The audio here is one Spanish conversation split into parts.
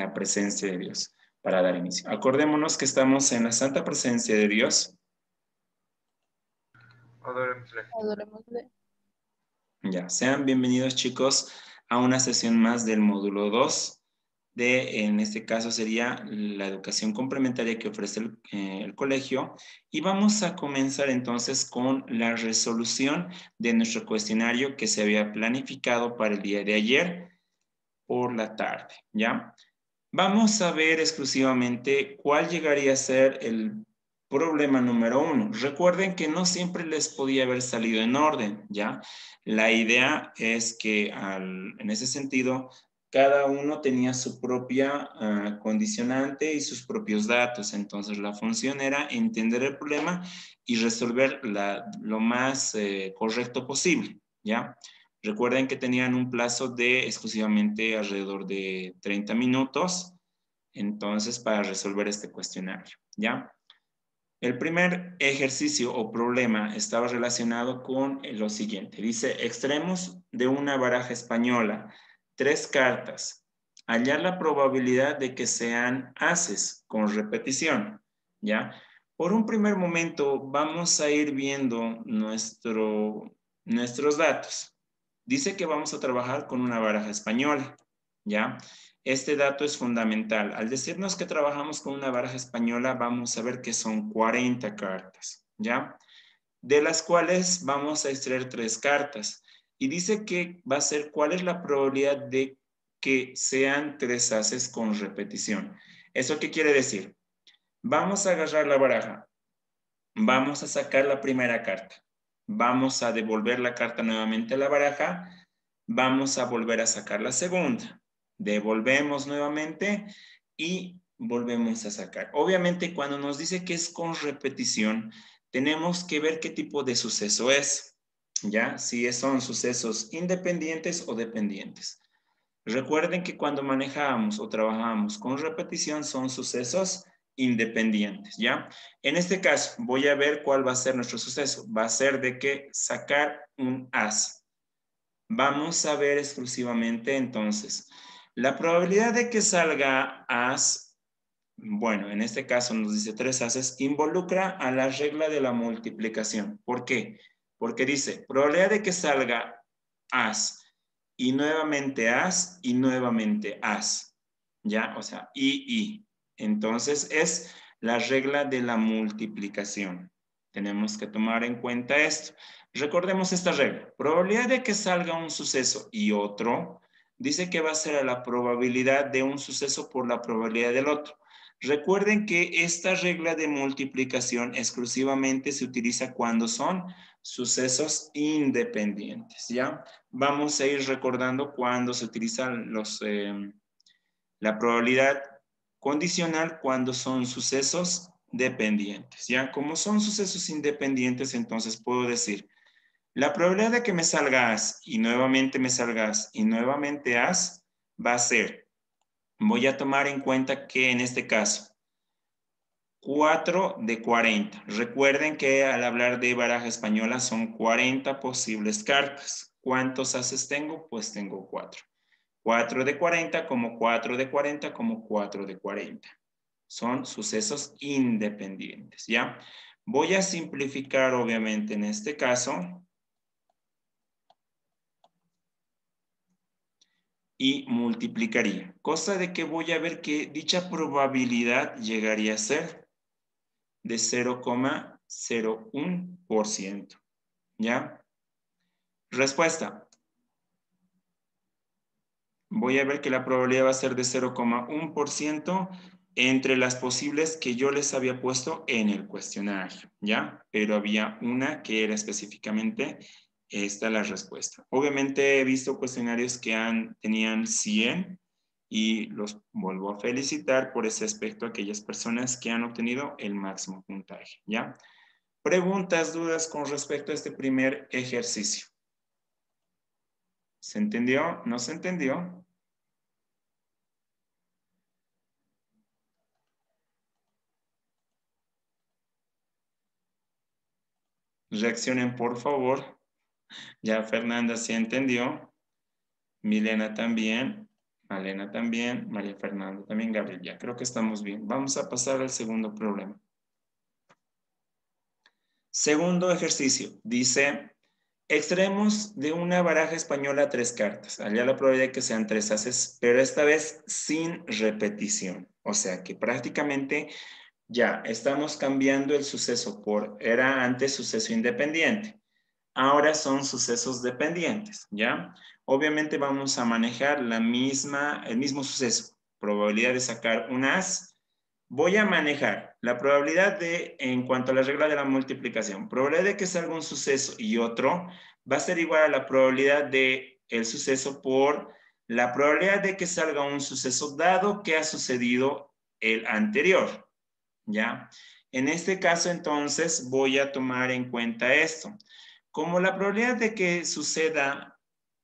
la presencia de Dios para dar inicio. Acordémonos que estamos en la santa presencia de Dios. Adorémosle. Adorémosle. Ya, sean bienvenidos chicos a una sesión más del módulo 2 de, en este caso sería la educación complementaria que ofrece el colegio, y vamos a comenzar entonces con la resolución de nuestro cuestionario que se había planificado para el día de ayer por la tarde, ¿ya? Vamos a ver exclusivamente cuál llegaría a ser el problema número 1. Recuerden que no siempre les podía haber salido en orden, ¿ya? La idea es que en ese sentido, cada uno tenía su propia condicionante y sus propios datos. Entonces, la función era entender el problema y resolver lo más correcto posible, ¿ya? Recuerden que tenían un plazo de exclusivamente alrededor de 30 minutos, entonces, para resolver este cuestionario, ¿ya? El primer ejercicio o problema estaba relacionado con lo siguiente. Dice, extremos de una baraja española, 3 cartas. Hallar la probabilidad de que sean ases con repetición, ¿ya? Por un primer momento vamos a ir viendo nuestros datos. Dice que vamos a trabajar con una baraja española, ¿ya? Este dato es fundamental. Al decirnos que trabajamos con una baraja española, vamos a ver que son 40 cartas, ¿ya? De las cuales vamos a extraer 3 cartas. Y dice que va a ser cuál es la probabilidad de que sean 3 ases con repetición. ¿Eso qué quiere decir? Vamos a agarrar la baraja. Vamos a sacar la primera carta. Vamos a devolver la carta nuevamente a la baraja. Vamos a volver a sacar la segunda. Devolvemos nuevamente y volvemos a sacar. Obviamente, cuando nos dice que es con repetición, tenemos que ver qué tipo de suceso es, ¿ya? Si son sucesos independientes o dependientes. Recuerden que cuando manejamos o trabajamos con repetición son sucesos independientes, ¿ya? En este caso, voy a ver cuál va a ser nuestro suceso. Va a ser de que sacar un as. Vamos a ver exclusivamente entonces. La probabilidad de que salga as, bueno, en este caso nos dice 3 ases, involucra a la regla de la multiplicación. ¿Por qué? Porque dice, probabilidad de que salga as y nuevamente as y nuevamente as, ¿ya? O sea, y. Entonces es la regla de la multiplicación. Tenemos que tomar en cuenta esto. Recordemos esta regla. Probabilidad de que salga un suceso y otro, dice que va a ser a la probabilidad de un suceso por la probabilidad del otro. Recuerden que esta regla de multiplicación exclusivamente se utiliza cuando son sucesos independientes, ¿ya? Vamos a ir recordando cuando se utilizan la probabilidad condicional cuando son sucesos dependientes, ¿ya? Como son sucesos independientes, entonces puedo decir, la probabilidad de que me salga as y nuevamente me salga as y nuevamente as va a ser, voy a tomar en cuenta que en este caso, 4 de 40. Recuerden que al hablar de baraja española son 40 posibles cartas. ¿Cuántos ases tengo? Pues tengo 4. 4 de 40 como 4 de 40 como 4 de 40. Son sucesos independientes, ¿ya? Voy a simplificar obviamente en este caso y multiplicaría. Cosa de que voy a ver que dicha probabilidad llegaría a ser de 0,01%, ¿ya? Respuesta. Voy a ver que la probabilidad va a ser de 0,1% entre las posibles que yo les había puesto en el cuestionario, ¿ya? Pero había una que era específicamente esta la respuesta. Obviamente he visto cuestionarios que tenían 100 y los vuelvo a felicitar por ese aspecto a aquellas personas que han obtenido el máximo puntaje, ¿ya? Preguntas, dudas con respecto a este primer ejercicio. ¿Se entendió? ¿No se entendió? Reaccionen, por favor. Ya Fernanda sí entendió. Milena también. Malena también, María Fernanda también, Gabriel, ya creo que estamos bien. Vamos a pasar al segundo problema. Segundo ejercicio, dice, extraemos de una baraja española 3 cartas. Allá la probabilidad de que sean 3 ases, pero esta vez sin repetición. O sea que prácticamente ya estamos cambiando el suceso era antes suceso independiente. Ahora son sucesos dependientes, ¿ya? Obviamente vamos a manejar el mismo suceso. Probabilidad de sacar un as. Voy a manejar la probabilidad en cuanto a la regla de la multiplicación, probabilidad de que salga un suceso y otro va a ser igual a la probabilidad de el suceso por la probabilidad de que salga un suceso dado que ha sucedido el anterior, ¿ya? En este caso, entonces, voy a tomar en cuenta esto. Como la probabilidad de que suceda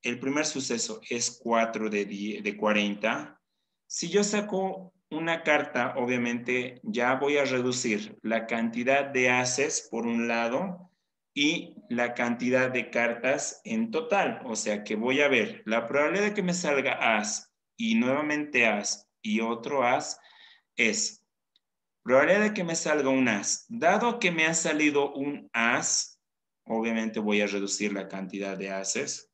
el primer suceso es 4 de 40, si yo saco una carta, obviamente ya voy a reducir la cantidad de ases por un lado y la cantidad de cartas en total. O sea que voy a ver la probabilidad de que me salga as y nuevamente as y otro as es probabilidad de que me salga un as. Dado que me ha salido un as, obviamente voy a reducir la cantidad de ases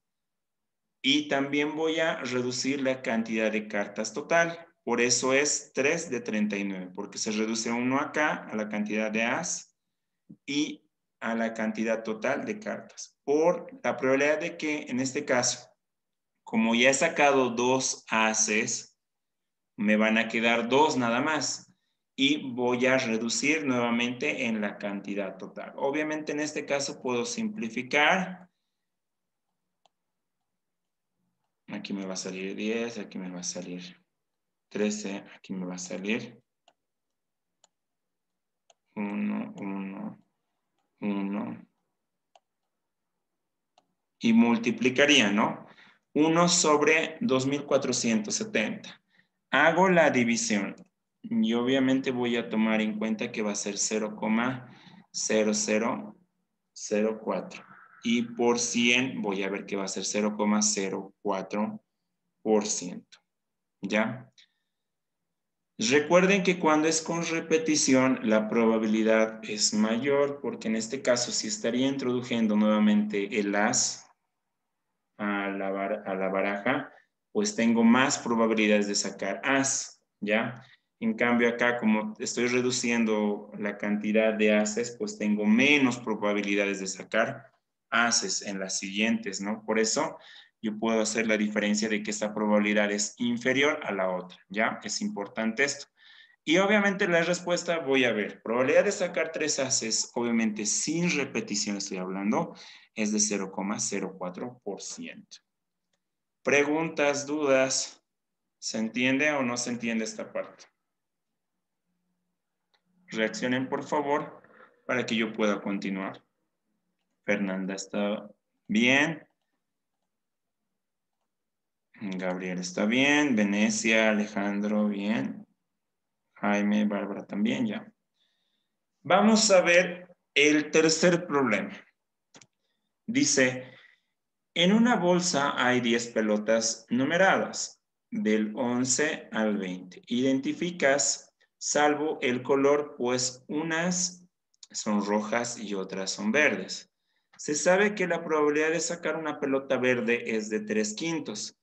y también voy a reducir la cantidad de cartas total. Por eso es 3 de 39, porque se reduce uno acá a la cantidad de as y a la cantidad total de cartas. Por la probabilidad de que, en este caso, como ya he sacado 2 ases, me van a quedar 2 nada más. Y voy a reducir nuevamente en la cantidad total. Obviamente en este caso puedo simplificar. Aquí me va a salir 10, aquí me va a salir 13, aquí me va a salir 1, 1, 1. Y multiplicaría, ¿no? 1 sobre 2470. Hago la división. Y obviamente voy a tomar en cuenta que va a ser 0,0004. Y por 100 voy a ver que va a ser 0,04%. ¿Ya? Recuerden que cuando es con repetición, la probabilidad es mayor, porque en este caso, si estaría introduciendo nuevamente el as a la baraja, pues tengo más probabilidades de sacar as, ¿ya? En cambio acá, como estoy reduciendo la cantidad de ases, pues tengo menos probabilidades de sacar ases en las siguientes, ¿no? Por eso yo puedo hacer la diferencia de que esta probabilidad es inferior a la otra, ¿ya? Es importante esto. Y obviamente la respuesta voy a ver. Probabilidad de sacar 3 ases, obviamente sin repetición estoy hablando, es de 0,04%. Preguntas, dudas, ¿se entiende o no se entiende esta parte? Reaccionen por favor para que yo pueda continuar. Fernanda está bien. Gabriel está bien. Venecia, Alejandro, bien. Jaime, Bárbara también, ya. Vamos a ver el tercer problema. Dice, en una bolsa hay 10 pelotas numeradas, del 11 al 20. Identificas, salvo el color, pues unas son rojas y otras son verdes. Se sabe que la probabilidad de sacar una pelota verde es de 3/5.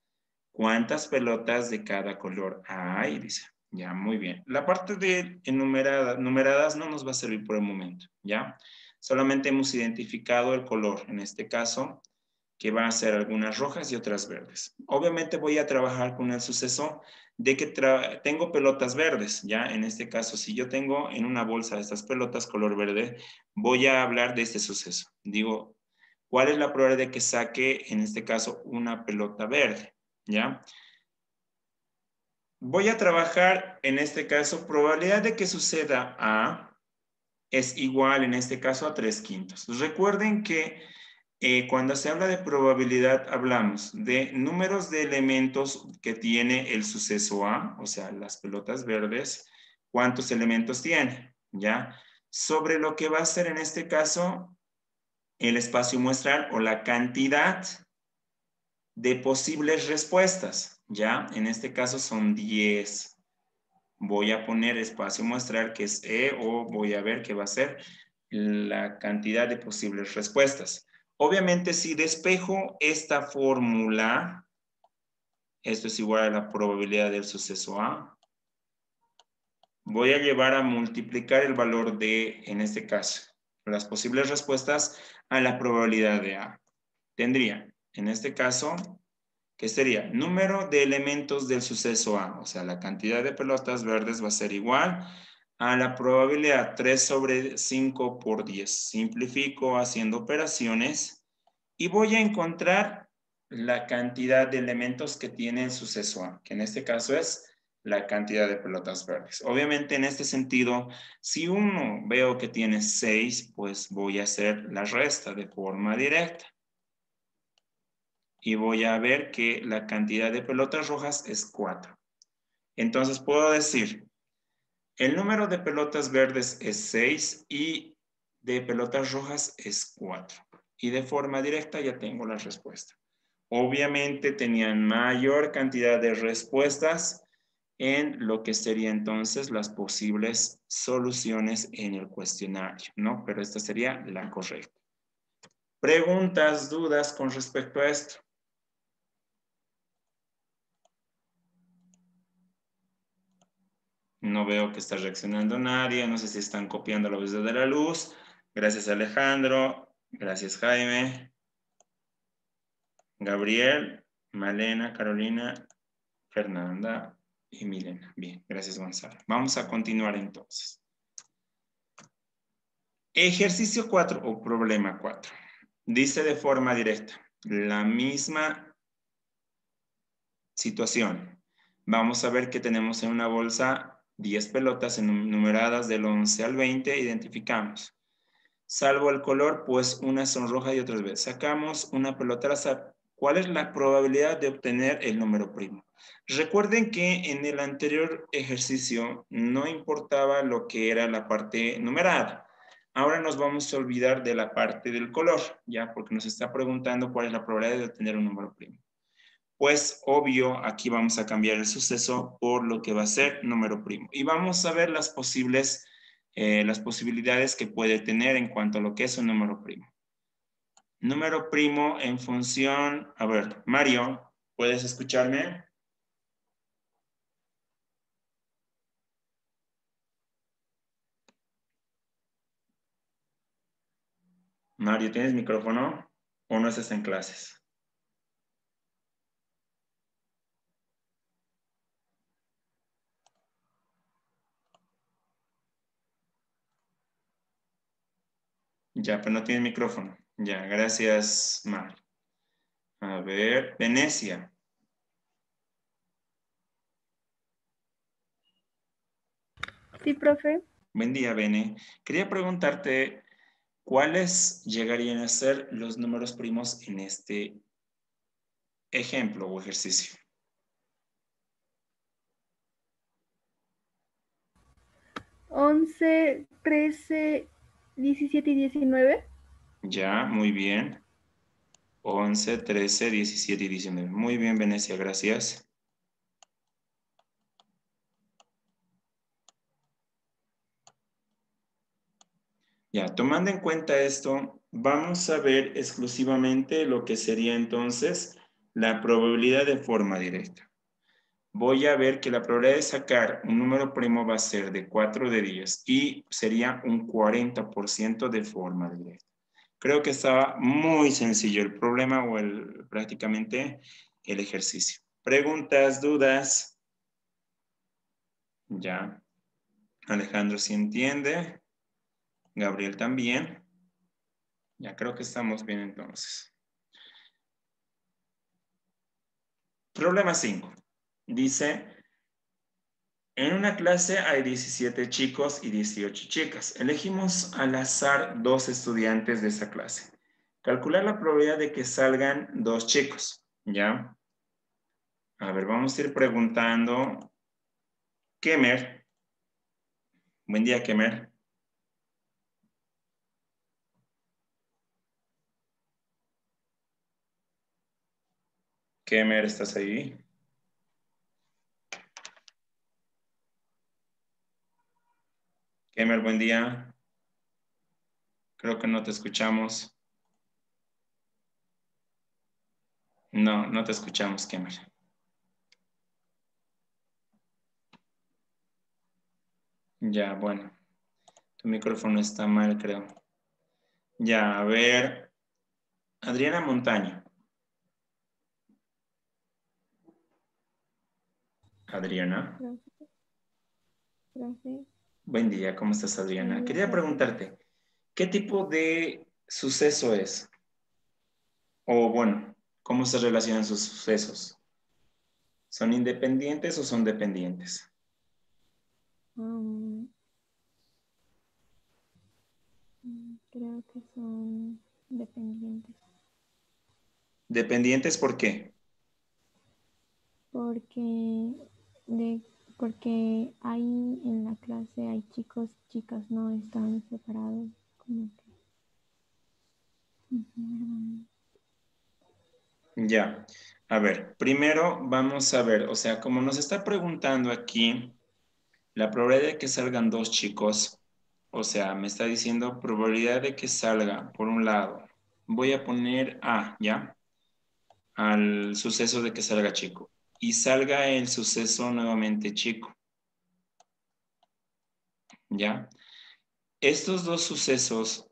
¿Cuántas pelotas de cada color hay? Dice. Ya, muy bien. La parte de numeradas no nos va a servir por el momento, ¿ya? Solamente hemos identificado el color, en este caso, que va a ser algunas rojas y otras verdes. Obviamente voy a trabajar con el suceso de que tengo pelotas verdes, ¿ya? En este caso, si yo tengo en una bolsa estas pelotas color verde, voy a hablar de este suceso. Digo, ¿cuál es la probabilidad de que saque, en este caso, una pelota verde? ¿Ya? Voy a trabajar, en este caso, probabilidad de que suceda A es igual, en este caso, a 3/5. Recuerden que cuando se habla de probabilidad, hablamos de números de elementos que tiene el suceso A, o sea, las pelotas verdes, ¿cuántos elementos tiene? ¿Ya? Sobre lo que va a ser, en este caso, el espacio muestral o la cantidad de posibles respuestas, Ya, en este caso son 10. Voy a poner espacio muestral que es E o voy a ver qué va a ser la cantidad de posibles respuestas. Obviamente si despejo esta fórmula, esto es igual a la probabilidad del suceso A, voy a llevar a multiplicar el valor de, en este caso, las posibles respuestas a la probabilidad de A. Tendría, en este caso, que sería número de elementos del suceso A, o sea, la cantidad de pelotas verdes va a ser igual a la probabilidad 3 sobre 5 por 10. Simplifico haciendo operaciones y voy a encontrar la cantidad de elementos que tiene el suceso A, que en este caso es la cantidad de pelotas verdes. Obviamente en este sentido, si uno veo que tiene 6, pues voy a hacer la resta de forma directa. Y voy a ver que la cantidad de pelotas rojas es 4. Entonces puedo decir, el número de pelotas verdes es 6 y de pelotas rojas es 4. Y de forma directa ya tengo la respuesta. Obviamente tenían mayor cantidad de respuestas en lo que sería entonces las posibles soluciones en el cuestionario, ¿no? Pero esta sería la correcta. ¿Preguntas, dudas con respecto a esto? No veo que está reaccionando nadie. No sé si están copiando la luz de la luz. Gracias, Alejandro. Gracias, Jaime. Gabriel, Malena, Carolina, Fernanda y Milena. Bien, gracias, Gonzalo. Vamos a continuar entonces. Ejercicio 4 o problema 4. Dice de forma directa la misma situación. Vamos a ver que tenemos en una bolsa 10 pelotas numeradas del 11 al 20. Identificamos. Salvo el color, pues unas son rojas y otras verdes. Sacamos una pelota al azar. ¿Cuál es la probabilidad de obtener el número primo? Recuerden que en el anterior ejercicio no importaba lo que era la parte numerada. Ahora nos vamos a olvidar de la parte del color, ¿ya? Porque nos está preguntando cuál es la probabilidad de obtener un número primo. Pues obvio, aquí vamos a cambiar el suceso por lo que va a ser número primo. Y vamos a ver las posibilidades que puede tener en cuanto a lo que es un número primo. Número primo en función, a ver, Mario, ¿puedes escucharme? Mario, ¿tienes micrófono o no estás en clases? Ya, pero no tienes micrófono. Ya, gracias, Mario. A ver, Venecia. Sí, profe. Buen día, Bene. Quería preguntarte, ¿cuáles llegarían a ser los números primos en este ejemplo o ejercicio? 11, 13, 17 y 19. Ya, muy bien. 11, 13, 17 y 19. Muy bien, Venecia, gracias. Ya, tomando en cuenta esto, vamos a ver exclusivamente lo que sería entonces la probabilidad de forma directa. Voy a ver que la probabilidad de sacar un número primo va a ser de 4 de 10 y sería un 40% de forma directa. Creo que estaba muy sencillo el problema o prácticamente el ejercicio. ¿Preguntas, dudas? Ya. Alejandro sí entiende. Gabriel también. Ya creo que estamos bien entonces. Problema 5. Dice, en una clase hay 17 chicos y 18 chicas. Elegimos al azar 2 estudiantes de esa clase. Calcular la probabilidad de que salgan 2 chicos. ¿Ya? A ver, vamos a ir preguntando. Kemer. Buen día, Kemer. Kemer, ¿estás ahí? Kemer, buen día. Creo que no te escuchamos. No, no te escuchamos, Kemer. Ya, bueno. Tu micrófono está mal, creo. Ya, a ver. Adriana Montaño. Adriana. Profe, Buen día, ¿cómo estás, Adriana? buen día, Quería profe. preguntarte, ¿qué tipo de suceso es? O bueno, ¿cómo se relacionan sus sucesos? ¿Son independientes o son dependientes? Um, Creo que son dependientes. ¿Dependientes por qué? Porque de porque ahí en la clase hay chicos, chicas, no están separados. Como que. Ujú. Ya, a ver, primero vamos a ver, o sea, como nos está preguntando aquí, la probabilidad de que salgan dos chicos, o sea, me está diciendo probabilidad de que salga, por un lado, voy a poner A, ¿ya? Al suceso de que salga chico. Y salga el suceso nuevamente chico, ¿ya? Estos dos sucesos,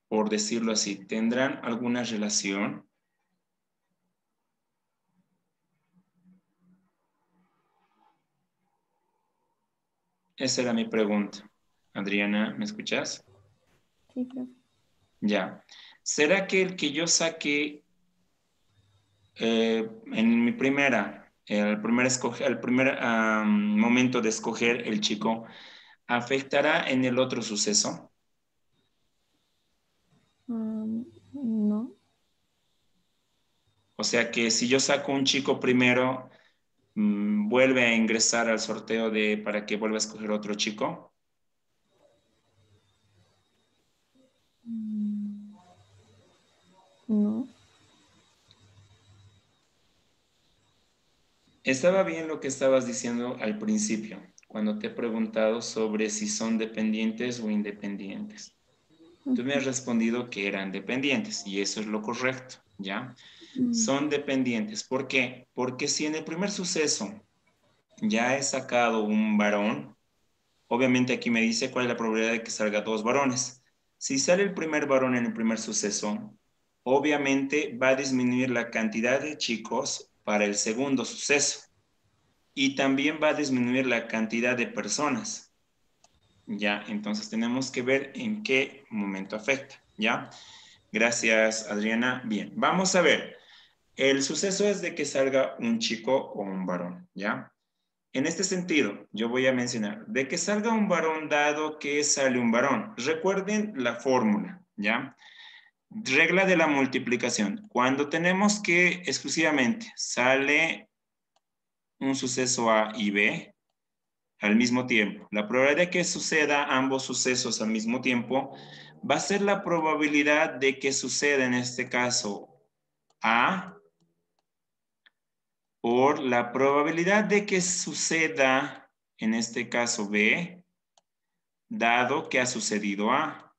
por decirlo así, ¿tendrán alguna relación? Esa era mi pregunta. Adriana, ¿me escuchas? Sí, profe. Ya. ¿Será que el que yo saque en mi primera, el primer momento de escoger el chico, afectará en el otro suceso? No, O sea que si yo saco un chico primero, vuelve a ingresar al sorteo para que vuelva a escoger otro chico. mm, no. Estaba bien lo que estabas diciendo al principio, cuando te he preguntado sobre si son dependientes o independientes. Tú me has respondido que eran dependientes y eso es lo correcto, ¿ya? Mm, Son dependientes. ¿Por qué? Porque si en el primer suceso ya he sacado un varón, obviamente aquí me dice cuál es la probabilidad de que salga dos varones. Si sale el primer varón en el primer suceso, obviamente va a disminuir la cantidad de chicos para el segundo suceso y también va a disminuir la cantidad de personas. Ya, entonces tenemos que ver en qué momento afecta, ¿ya? Gracias, Adriana. Bien, vamos a ver. El suceso es de que salga un chico o un varón, ¿ya? En este sentido, yo voy a mencionar de que salga un varón dado que sale un varón. Recuerden la fórmula, ¿ya? Regla de la multiplicación. Cuando tenemos que exclusivamente sale un suceso A y B al mismo tiempo, la probabilidad de que suceda ambos sucesos al mismo tiempo va a ser la probabilidad de que suceda en este caso A por la probabilidad de que suceda, en este caso B, dado que ha sucedido A.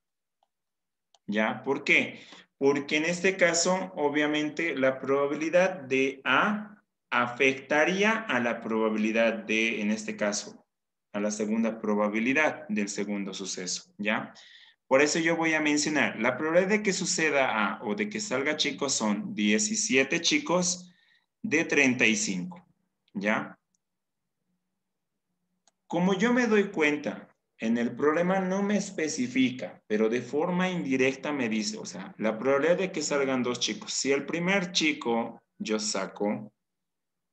¿Ya? ¿Por qué? Porque en este caso, obviamente, la probabilidad de A afectaría a la probabilidad de, en este caso, a la segunda probabilidad del segundo suceso, ¿ya? Por eso yo voy a mencionar, la probabilidad de que suceda A o de que salga chicos son 17 chicos de 35, ¿ya? Como yo me doy cuenta, en el problema no me especifica, pero de forma indirecta me dice, o sea, la probabilidad de que salgan dos chicos. Si el primer chico yo saco,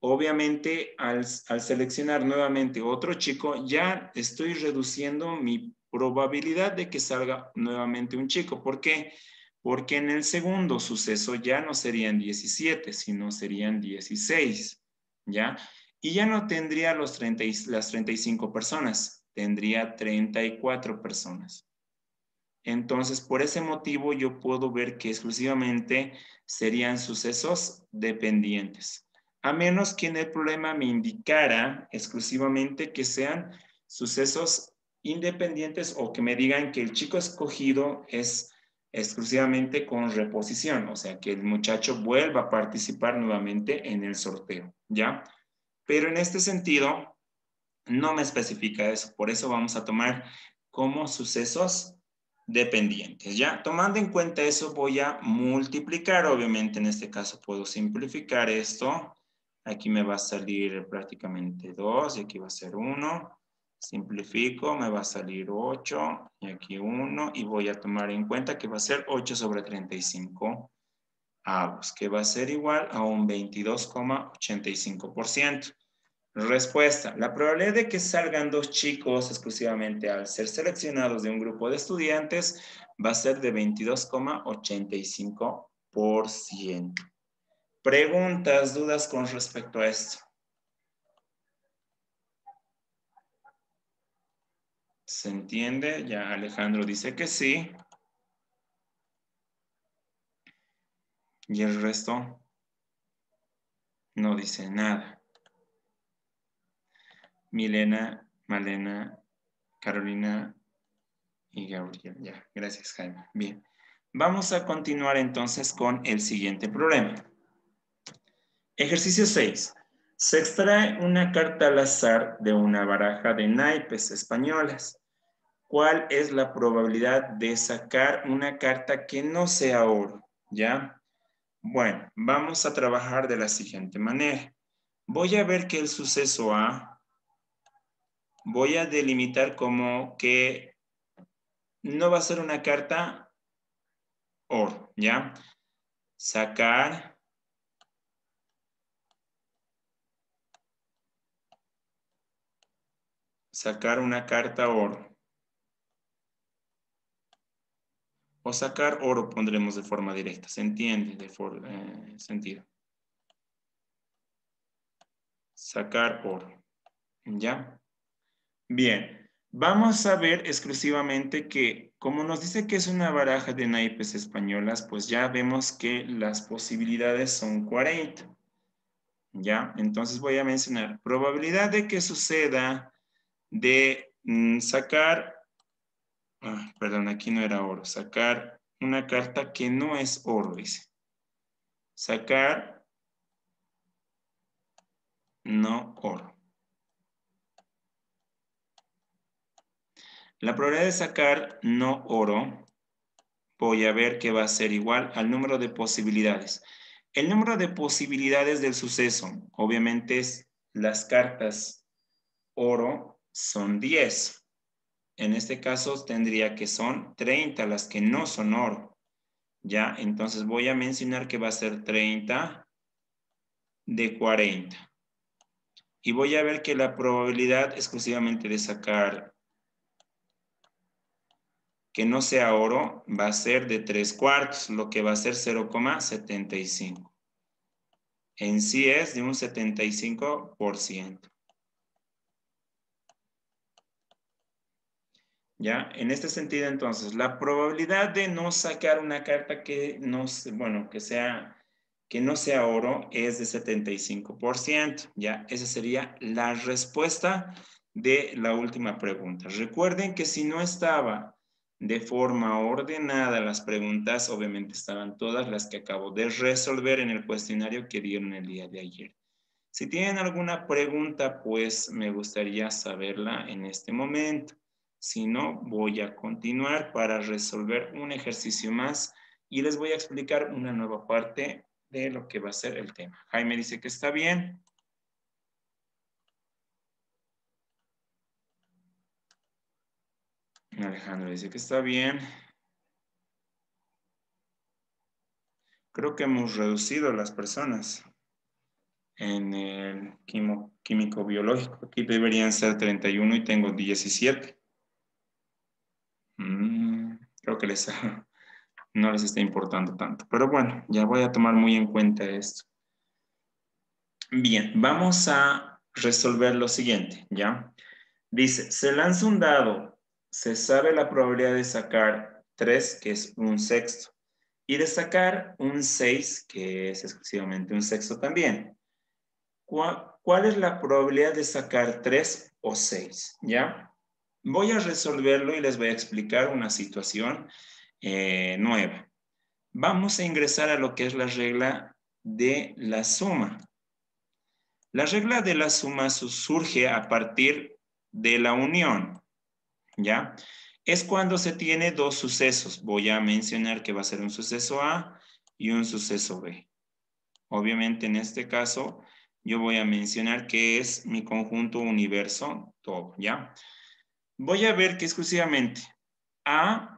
obviamente al seleccionar nuevamente otro chico, ya estoy reduciendo mi probabilidad de que salga nuevamente un chico. ¿Por qué? Porque en el segundo suceso ya no serían 17, sino serían 16, ¿ya? Y ya no tendría las 35 personas, tendría 34 personas. Entonces, por ese motivo, yo puedo ver que exclusivamente serían sucesos dependientes, a menos que en el problema me indicara exclusivamente que sean sucesos independientes o que me digan que el chico escogido es exclusivamente con reposición, o sea, que el muchacho vuelva a participar nuevamente en el sorteo, ¿ya? Pero en este sentido, no me especifica eso, por eso vamos a tomar como sucesos dependientes, ¿ya? Tomando en cuenta eso, voy a multiplicar, obviamente en este caso puedo simplificar esto, aquí me va a salir prácticamente 2 y aquí va a ser 1, simplifico, me va a salir 8 y aquí 1 y voy a tomar en cuenta que va a ser 8 sobre 35 avos, que va a ser igual a un 22,85%. Respuesta. La probabilidad de que salgan dos chicos exclusivamente al ser seleccionados de un grupo de estudiantes va a ser de 22,85%. Preguntas, dudas con respecto a esto. ¿Se entiende? Ya Alejandro dice que sí. Y el resto no dice nada. Milena, Malena, Carolina y Gabriel. Ya, gracias Jaime. Bien. Vamos a continuar entonces con el siguiente problema. Ejercicio 6. Se extrae una carta al azar de una baraja de naipes españolas. ¿Cuál es la probabilidad de sacar una carta que no sea oro? ¿Ya? Bueno, vamos a trabajar de la siguiente manera. Voy a ver que el suceso A, voy a delimitar como que no va a ser una carta oro, ¿ya? Sacar una carta oro. O sacar oro pondremos de forma directa, ¿se entiende? De sentido. Sacar oro, ¿ya? Bien, vamos a ver exclusivamente que, como nos dice que es una baraja de naipes españolas, pues ya vemos que las posibilidades son 40, ¿ya? Entonces voy a mencionar probabilidad de que suceda de sacar, perdón, aquí no era oro, sacar una carta que no es oro, dice. Sacar no oro. La probabilidad de sacar no oro, voy a ver que va a ser igual al número de posibilidades. El número de posibilidades del suceso, obviamente es las cartas oro son 10. En este caso tendría que son 30 las que no son oro. ¿Ya? Entonces voy a mencionar que va a ser 30 de 40. Y voy a ver que la probabilidad exclusivamente de sacar que no sea oro va a ser de 3/4, lo que va a ser 0,75. En sí es de un 75%. ¿Ya? En este sentido, entonces, la probabilidad de no sacar una carta que no, bueno, que no sea oro es de 75%. ¿Ya? Esa sería la respuesta de la última pregunta. Recuerden que si no estaba de forma ordenada las preguntas, obviamente estaban todas las que acabo de resolver en el cuestionario que dieron el día de ayer. Si tienen alguna pregunta, pues me gustaría saberla en este momento. Si no, voy a continuar para resolver un ejercicio más y les voy a explicar una nueva parte de lo que va a ser el tema. Jaime dice que está bien. Alejandro dice que está bien. Creo que hemos reducido las personas en el químico biológico. Aquí deberían ser 31 y tengo 17. Creo que no les está importando tanto. Pero bueno, ya voy a tomar muy en cuenta esto. Bien, vamos a resolver lo siguiente, ¿ya? Dice, se lanza un dado, se sabe la probabilidad de sacar 3, que es un sexto, y de sacar un 6, que es exclusivamente un sexto también. ¿Cuál es la probabilidad de sacar 3 o 6? ¿Ya? Voy a resolverlo y les voy a explicar una situación nueva. Vamos a ingresar a lo que es la regla de la suma. La regla de la suma surge a partir de la unión, ¿ya? Es cuando se tiene dos sucesos. Voy a mencionar que va a ser un suceso A y un suceso B. Obviamente en este caso yo voy a mencionar que es mi conjunto universo todo, ¿ya? Voy a ver que exclusivamente A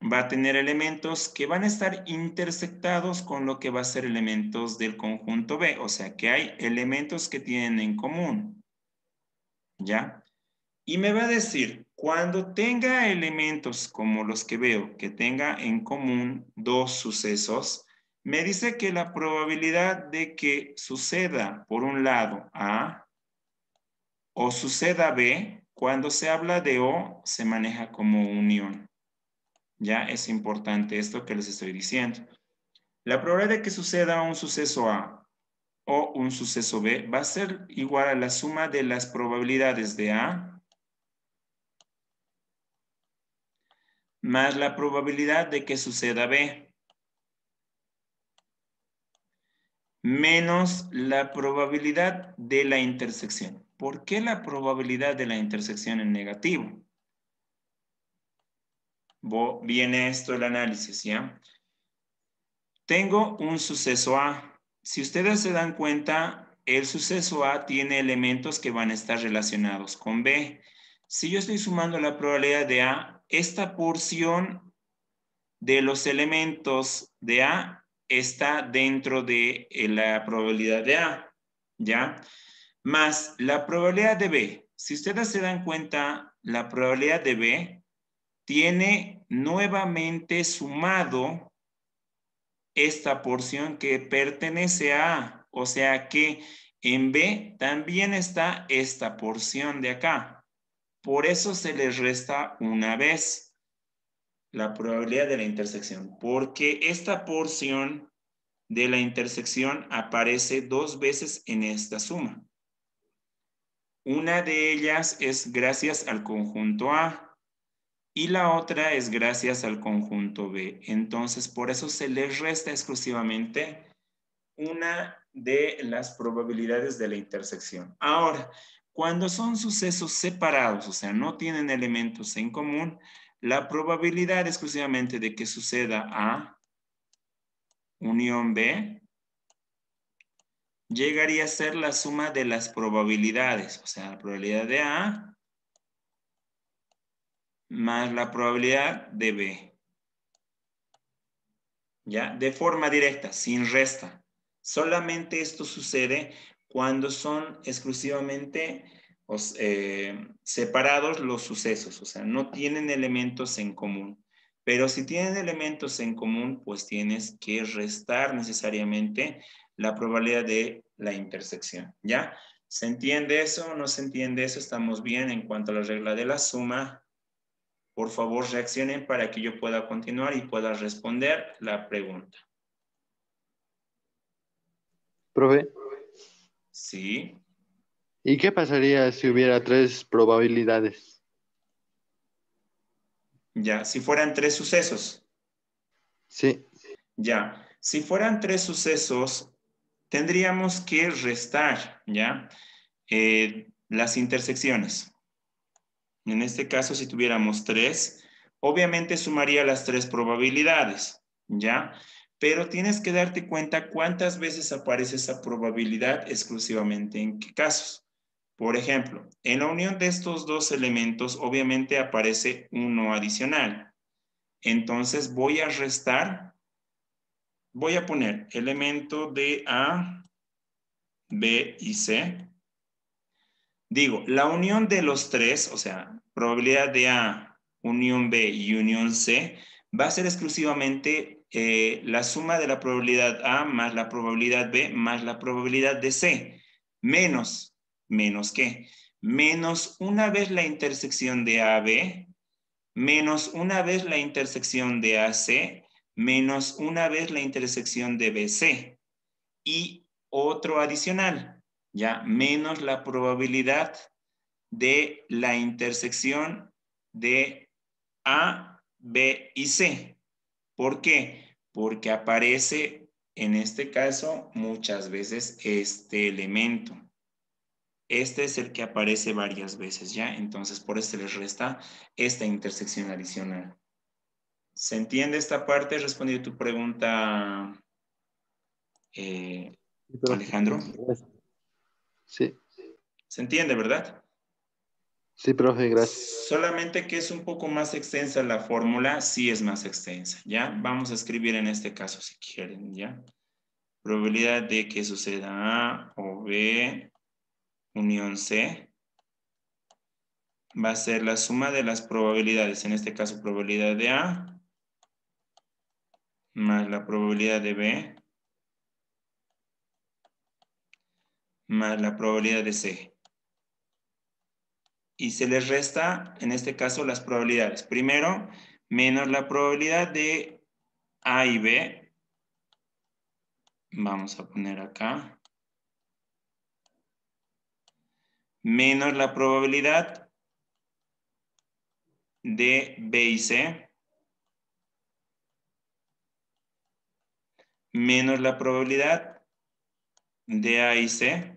va a tener elementos que van a estar intersectados con lo que va a ser elementos del conjunto B. O sea que hay elementos que tienen en común, ¿ya? Y me va a decir, cuando tenga elementos como los que veo, que tenga en común dos sucesos, me dice que la probabilidad de que suceda por un lado A o suceda B, cuando se habla de O, se maneja como unión. Ya es importante esto que les estoy diciendo. La probabilidad de que suceda un suceso A o un suceso B va a ser igual a la suma de las probabilidades de A más la probabilidad de que suceda B, menos la probabilidad de la intersección. ¿Por qué la probabilidad de la intersección en negativo? Viene esto el análisis, ¿ya? Tengo un suceso A. Si ustedes se dan cuenta, el suceso A tiene elementos que van a estar relacionados con B. Si yo estoy sumando la probabilidad de A, esta porción de los elementos de A está dentro de la probabilidad de A, ¿ya? Más la probabilidad de B. Si ustedes se dan cuenta, la probabilidad de B tiene nuevamente sumado esta porción que pertenece a A. O sea que en B también está esta porción de acá. Por eso se les resta una vez la probabilidad de la intersección, porque esta porción de la intersección aparece dos veces en esta suma. Una de ellas es gracias al conjunto A y la otra es gracias al conjunto B. Entonces, por eso se les resta exclusivamente una de las probabilidades de la intersección. Ahora, cuando son sucesos separados, o sea, no tienen elementos en común, la probabilidad exclusivamente de que suceda A unión B llegaría a ser la suma de las probabilidades, o sea, la probabilidad de A más la probabilidad de B. ¿Ya? De forma directa, sin resta. Solamente esto sucede cuando son exclusivamente separados los sucesos, o sea, no tienen elementos en común. Pero si tienen elementos en común, pues tienes que restar necesariamente la probabilidad de la intersección, ¿ya? ¿Se entiende eso? ¿No se entiende eso? ¿Estamos bien en cuanto a la regla de la suma? Por favor, reaccionen para que yo pueda continuar y pueda responder la pregunta. Profe, Sí, ¿y qué pasaría si hubiera tres probabilidades? ya. Si fueran tres sucesos, Sí, ya. Si fueran tres sucesos, tendríamos que restar, ¿ya? Las intersecciones. En este caso, si tuviéramos tres, obviamente sumaría las tres probabilidades, ¿ya? Pero tienes que darte cuenta cuántas veces aparece esa probabilidad exclusivamente en qué casos. Por ejemplo, en la unión de estos dos elementos, obviamente aparece uno adicional. Entonces voy a restar, voy a poner elemento de A, B y C. Digo, la unión de los tres, o sea, probabilidad de A, unión B y unión C, va a ser exclusivamente la suma de la probabilidad A más la probabilidad B más la probabilidad de C, menos ¿qué? Menos una vez la intersección de AB, menos una vez la intersección de AC, menos una vez la intersección de BC. Y otro adicional, ya, menos la probabilidad de la intersección de A, B y C. ¿Por qué? Porque aparece, en este caso, muchas veces este elemento. Este es el que aparece varias veces, ¿ya? Entonces, por eso se les resta esta intersección adicional. ¿Se entiende esta parte? Respondí tu pregunta, Alejandro. Sí. ¿Se entiende, verdad? Sí, profe, gracias. Solamente que es un poco más extensa la fórmula, sí es más extensa, ¿ya? Vamos a escribir en este caso si quieren, ¿ya? Probabilidad de que suceda A o B unión C va a ser la suma de las probabilidades, en este caso probabilidad de A más la probabilidad de B más la probabilidad de C. Y se les resta, en este caso, las probabilidades. Primero, menos la probabilidad de A y B. Vamos a poner acá. Menos la probabilidad de B y C. Menos la probabilidad de A y C.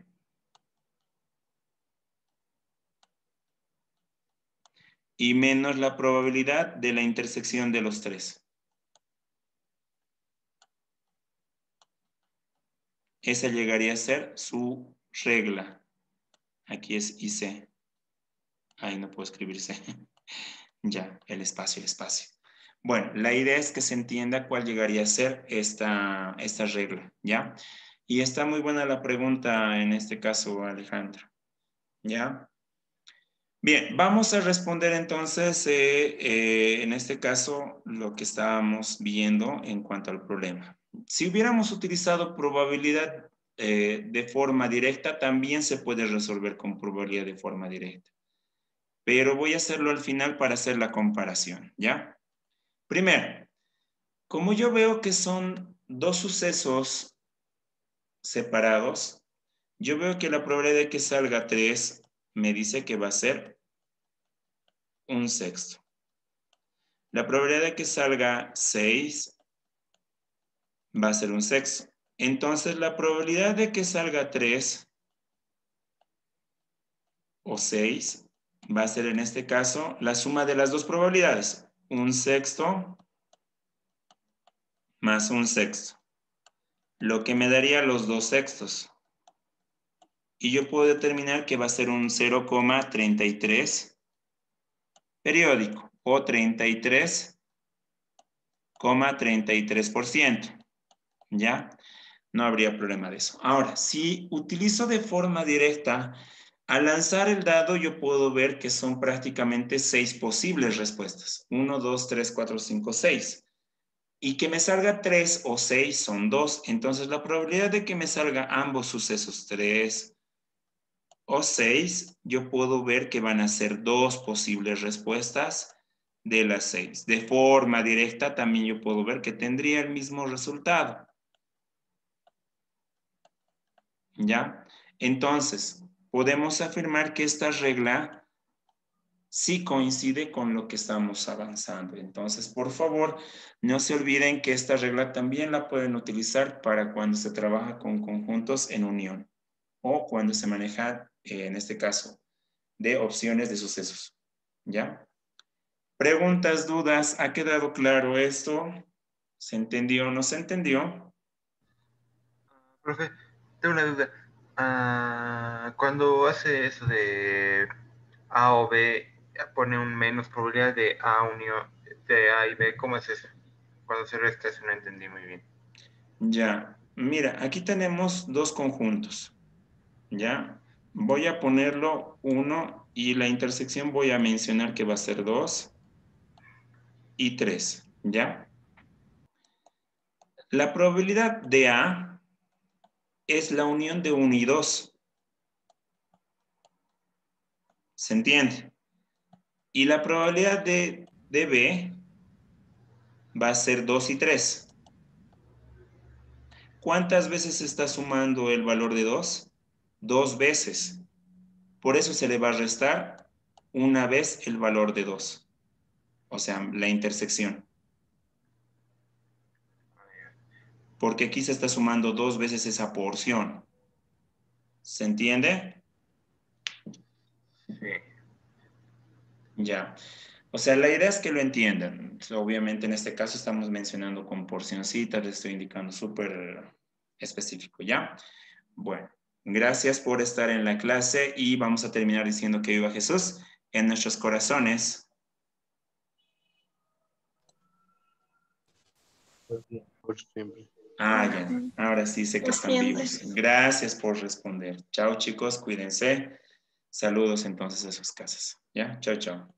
Y menos la probabilidad de la intersección de los tres. Esa llegaría a ser su regla. Aquí es IC. Ahí no puedo escribir C. Ya, el espacio, el espacio. Bueno, la idea es que se entienda cuál llegaría a ser esta regla, ¿ya? Y está muy buena la pregunta en este caso, Alejandro, ¿ya? Bien, vamos a responder entonces, en este caso, lo que estábamos viendo en cuanto al problema. Si hubiéramos utilizado probabilidad de forma directa, también se puede resolver con probabilidad de forma directa. Pero voy a hacerlo al final para hacer la comparación, ¿ya? Primero, como yo veo que son dos sucesos separados, yo veo que la probabilidad de que salga 3 me dice que va a ser un sexto. La probabilidad de que salga 6 va a ser un sexto. Entonces, la probabilidad de que salga 3 o 6 va a ser en este caso la suma de las dos probabilidades. Un sexto más un sexto. Lo que me daría los 2 sextos. Y yo puedo determinar que va a ser un 0,33 periódico o 33,33%. ¿Ya? No habría problema de eso. Ahora, si utilizo de forma directa, al lanzar el dado yo puedo ver que son prácticamente 6 posibles respuestas. 1, 2, 3, 4, 5, 6. Y que me salga 3 o 6 son 2. Entonces la probabilidad de que me salga ambos sucesos 3 o 6, yo puedo ver que van a ser 2 posibles respuestas de las 6. De forma directa también yo puedo ver que tendría el mismo resultado. ¿Ya? Entonces, podemos afirmar que esta regla sí coincide con lo que estamos avanzando. Entonces, por favor, no se olviden que esta regla también la pueden utilizar para cuando se trabaja con conjuntos en unión o cuando se maneja, en este caso, de opciones de sucesos. ¿Ya? Preguntas, dudas, ¿ha quedado claro esto? ¿Se entendió o no se entendió? Profe, tengo una duda. Cuando hace eso de A o B, pone un menos probabilidad de A unión de A y B, ¿cómo es eso? Cuando se resta eso no entendí muy bien. Ya, mira, aquí tenemos dos conjuntos. ¿Ya? Voy a ponerlo 1 y la intersección voy a mencionar que va a ser 2 y 3, ¿ya? La probabilidad de A es la unión de 1 y 2. ¿Se entiende? Y la probabilidad de B va a ser 2 y 3. ¿Cuántas veces se está sumando el valor de 2? 2 veces. Por eso se le va a restar una vez el valor de 2. O sea, la intersección. Porque aquí se está sumando 2 veces esa porción. ¿Se entiende? Sí. Ya. O sea, la idea es que lo entiendan. Obviamente en este caso estamos mencionando con porcioncitas, les estoy indicando súper específico, ¿ya? Bueno, gracias por estar en la clase y vamos a terminar diciendo que viva Jesús en nuestros corazones. Por siempre. Ah, ya. Ahora sí sé que están vivos. Gracias por responder. Chao, chicos. Cuídense. Saludos entonces a sus casas. ¿Ya? Chao, chao.